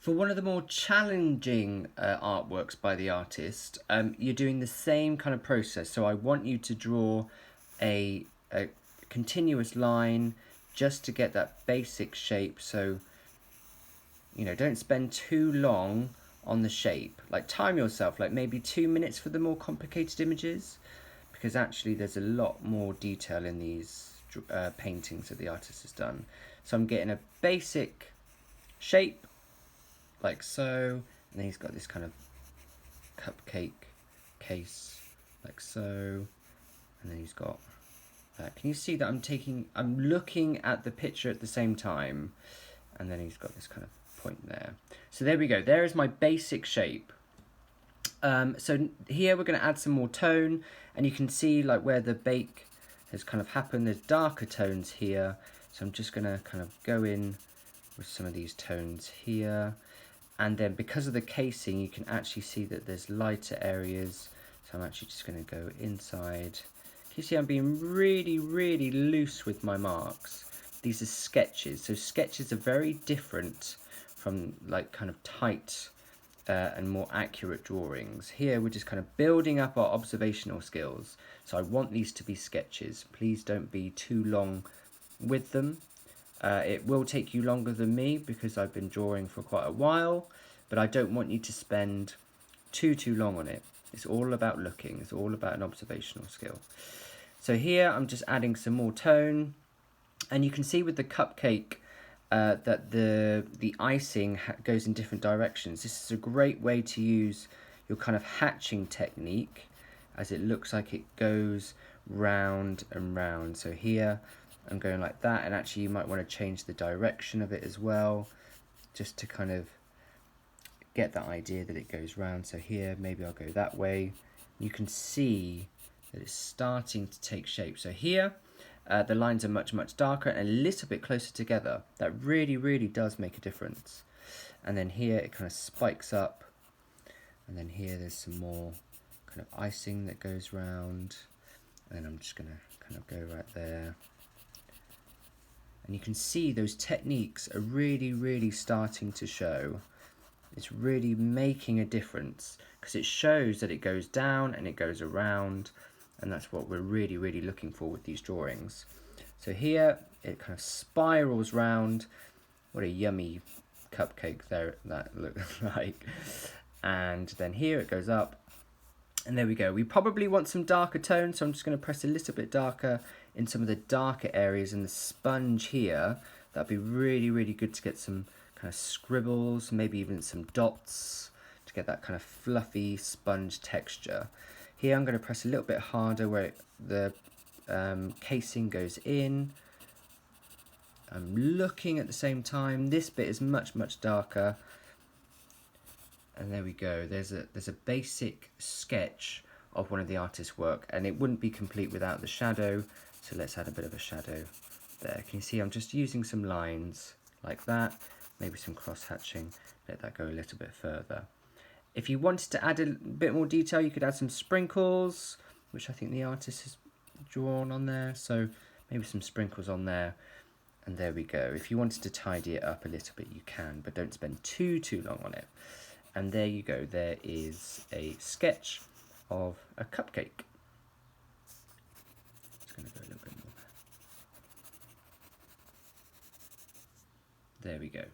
For one of the more challenging artworks by the artist, you're doing the same kind of process. So I want you to draw a continuous line just to get that basic shape. So, don't spend too long on the shape. Like, time yourself, like maybe 2 minutes for the more complicated images, because actually there's a lot more detail in these paintings that the artist has done. So I'm getting a basic shape like so, and then he's got this kind of cupcake case like so, and then he's got that. Can you see that I'm looking at the picture at the same time, and then he's got this kind of point there. So there we go, there is my basic shape. So here we're going to add some more tone, and you can see like where the bake has kind of happened, there's darker tones here, so I'm just going to kind of go in with some of these tones here. And then because of the casing, you can actually see that there's lighter areas. So I'm actually just going to go inside. Can you see I'm being really, really loose with my marks? These are sketches. So sketches are very different from like kind of tight and more accurate drawings. Here we're just kind of building up our observational skills. So I want these to be sketches. Please don't be too long with them. It will take you longer than me because I've been drawing for quite a while, but I don't want you to spend too long on it. It's all about looking. It's all about an observational skill. So here I'm just adding some more tone, and you can see with the cupcake that the icing goes in different directions. This is a great way to use your kind of hatching technique, as it looks like it goes round and round. So here I'm going like that, and actually you might want to change the direction of it as well, just to kind of get that idea that it goes round. So here maybe I'll go that way. You can see that it's starting to take shape. So here the lines are much darker and a little bit closer together. That really does make a difference. And then here it kind of spikes up, and then here there's some more kind of icing that goes round, and then I'm just going to kind of go right there. And you can see those techniques are really starting to show. It's really making a difference because it shows that it goes down and it goes around, and that's what we're really looking for with these drawings. So here it kind of spirals round. What a yummy cupcake there that looks like. And then here it goes up, and there we go. We probably want some darker tones, so I'm just going to press a little bit darker in some of the darker areas in the sponge here. That'd be really good to get some kind of scribbles, maybe even some dots, to get that kind of fluffy sponge texture. Here I'm going to press a little bit harder where the casing goes in. I'm looking at the same time. This bit is much darker. And there we go. There's a basic sketch of one of the artist's work, and it wouldn't be complete without the shadow. So let's add a bit of a shadow there. Can you see I'm just using some lines like that, maybe some cross hatching, let that go a little bit further. If you wanted to add a bit more detail, you could add some sprinkles, which I think the artist has drawn on there. So maybe some sprinkles on there, and there we go. If you wanted to tidy it up a little bit, you can, but don't spend too long on it. And there you go, there is a sketch of a cupcake. Just going to go a little bit more. There we go.